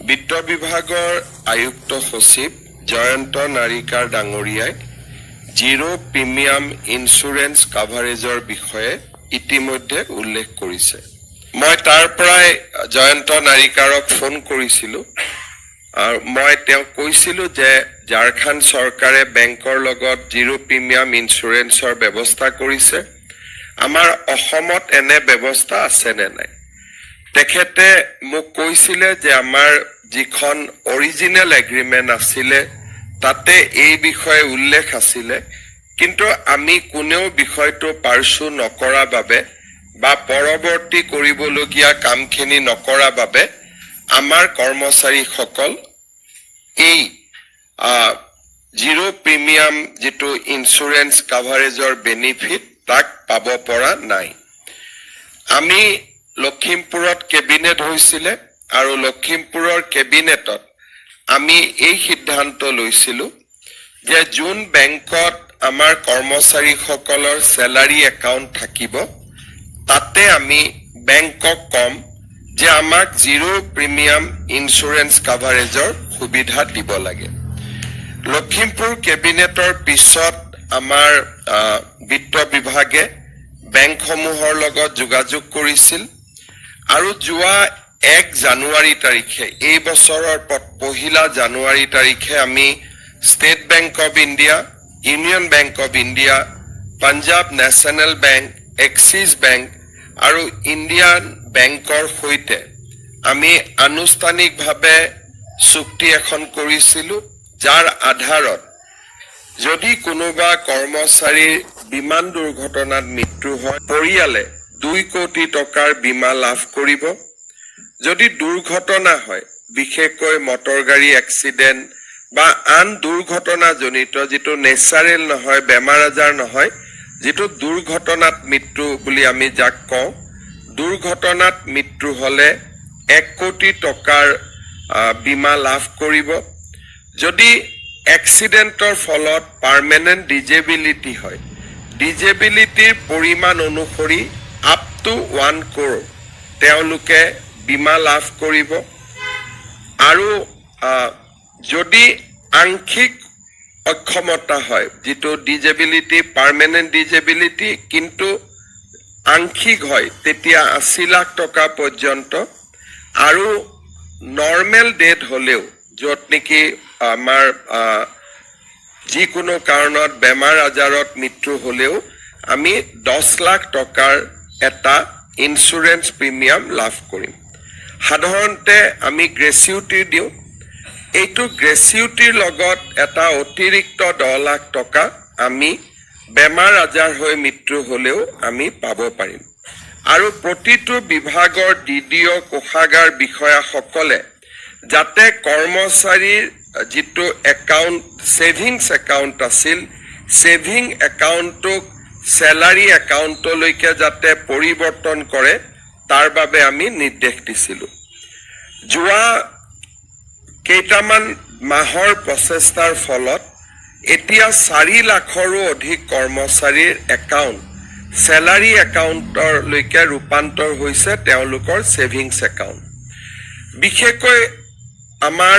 বিত্ত বিভাগৰ আয়ুক্ত সচিব জয়ন্ত নাৰিকাৰ ডাঙৰীয়াই জিৰো প্ৰিমিয়াম ইন্স্যুৰেন্স কাভাৰেজৰ বিষয়ে ইতিমধ্যে উল্লেখ কৰিছে। মই তাৰ পৰাই জয়ন্ত নাৰিকাৰক ফোন কৰিছিলোঁ আৰু মই তেওঁক কৈছিলোঁ যে ঝাৰখণ্ড চৰকাৰে বেংকৰ লগত জিৰো প্ৰিমিয়াম ইন্স্যুৰেন্সৰ ব্যৱস্থা কৰিছে। আমাৰ অসমত এনে ব্যৱস্থা আছে নে নাই? তেখেতে মোক কৈছিলে যে আমাৰ যিখন অৰিজিনেল এগ্ৰিমেণ্ট আছিলে তাতে এই বিষয়ে উল্লেখ আছিলে, কিন্তু আমি কোনেও বিষয়টো পাৰ্চু নকৰা বাবে বা পৰৱৰ্তী কৰিবলগীয়া কামখিনি নকৰা বাবে আমাৰ কৰ্মচাৰীসকল এই জিৰো প্ৰিমিয়াম যিটো ইন্স্যুৰেন্স কাভাৰেজৰ বেনিফিট তাক পাব পৰা নাই। আমি লখিমপুৰত কেবিনেট হৈছিলে আৰু লখিমপুৰৰ কেবিনেটত আমি এই সিদ্ধান্ত লৈছিলোঁ যে যোন বেংকত আমাৰ কৰ্মচাৰীসকলৰ চেলাৰী একাউণ্ট থাকিব তাতে আমি বেংকক কম যে আমাক জিৰো প্ৰিমিয়াম ইন্স্যুৰেন্স কাভাৰেজৰ সুবিধা দিব লাগে। লখিমপুৰ কেবিনেটৰ পিছত আমাৰ বিত্ত বিভাগে বেংকসমূহৰ লগত যোগাযোগ কৰিছিল আৰু যোৱা 1 জানুৱাৰী তাৰিখে এই বছৰৰ 1 জানুৱাৰী তাৰিখে আমি state bank of India, union bank of India, Punjab national bank, axis bank আৰু ইণ্ডিয়ান বেংকৰ সৈতে আমি আনুষ্ঠানিকভাৱে চুক্তি এখন কৰিছিলোঁ, যাৰ আধাৰত যদি কোনোবা কৰ্মচাৰীৰ বিমান দুৰ্ঘটনাত মৃত্যু হয় পৰিয়ালে 2 কোটি টকাৰ বীমা লাভ কৰিব। যদি দুৰ্ঘটনা হয়, বিশেষকৈ মটৰ গাড়ী এক্সিডেণ্ট বা আন দুৰ্ঘটনাজনিত যিটো নেচাৰেল নহয়, বেমাৰ আজাৰ নহয়, যিটো দুৰ্ঘটনাত মৃত্যু বুলি আমি যাক কওঁ, দুৰ্ঘটনাত মৃত্যু হ'লে 1 কোটি টকাৰ বীমা লাভ কৰিব। যদি এক্সিডেণ্টৰ ফলত পাৰ্মানেণ্ট ডিজেবিলিটি হয়, ডিজেবিলিটিৰ পৰিমাণ অনুসৰি আপ টু 1 crore তেওঁলোকে বীমা লাভ কৰিব। আৰু যদি আংশিক অক্ষমতা হয়, যিটো ডিজেবিলিটি পাৰ্মানেণ্ট ডিজেবিলিটি কিন্তু আংশিক হয়, তেতিয়া 80 লাখ টকা পৰ্যন্ত। আৰু নৰ্মেল ডেথ হ'লেও, য'ত নেকি আমাৰ যিকোনো কাৰণত বেমাৰ আজাৰত মৃত্যু হ'লেও আমি 10 লাখ টকাৰ এটা ইন্স্যুৰেন্স প্ৰিমিয়াম লাভ কৰিম। সাধাৰণতে আমি গ্ৰেচিউটি দিওঁ। এইটো গ্ৰেচিউটিৰ লগত এটা অতিৰিক্ত 10 লাখ টকা আমি বেমাৰ আজাৰ হৈ মৃত্যু হ'লেও আমি পাব পাৰিম। আৰু প্ৰতিটো বিভাগৰ DDO কোষাগাৰ বিষয়াসকলে যাতে কৰ্মচাৰীৰ যিটো একাউণ্ট ছেভিংছ একাউণ্ট আছিল, ছেভিং একাউণ্টটোক চেলাৰী একাউণ্টলৈকে যাতে পৰিৱৰ্তন কৰে তাৰ বাবে আমি নিৰ্দেশ দিছিলোঁ। যোৱা কেইটামান মাহৰ প্ৰচেষ্টাৰ ফলত এতিয়া 4 লাখৰো অধিক কৰ্মচাৰীৰ একাউণ্ট চেলাৰী একাউণ্টলৈকে ৰূপান্তৰ হৈছে তেওঁলোকৰ ছেভিংছ একাউণ্ট। বিশেষকৈ আমাৰ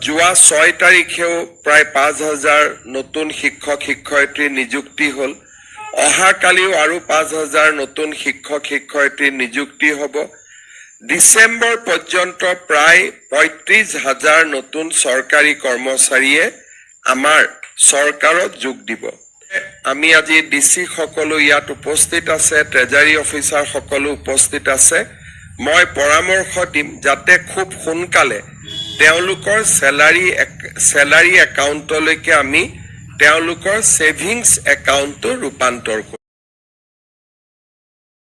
যোৱা 6 তাৰিখেও প্ৰায় 5,000 নতুন শিক্ষক শিক্ষয়িত্ৰী নিযুক্তি হ'ল। অহাকালিও আৰু 5,000 নতুন শিক্ষক শিক্ষয়িত্ৰী নিযুক্তি হ'ব। ডিচেম্বৰ পৰ্যন্ত প্ৰায় 35,000 নতুন চৰকাৰী কৰ্মচাৰীয়ে আমাৰ চৰকাৰত যোগ দিব। আমি আজি DC সকলো ইয়াত উপস্থিত আছে, ট্ৰেজাৰী অফিচাৰ সকলো উপস্থিত আছে। মই পৰামৰ্শ দিম যাতে খুব সোনকালে তেওঁলোকৰ চেলাৰী একাউণ্টলৈকে আমি তেওঁলোকৰ ছেভিংছ একাউণ্টটো ৰূপান্তৰ কৰোঁ।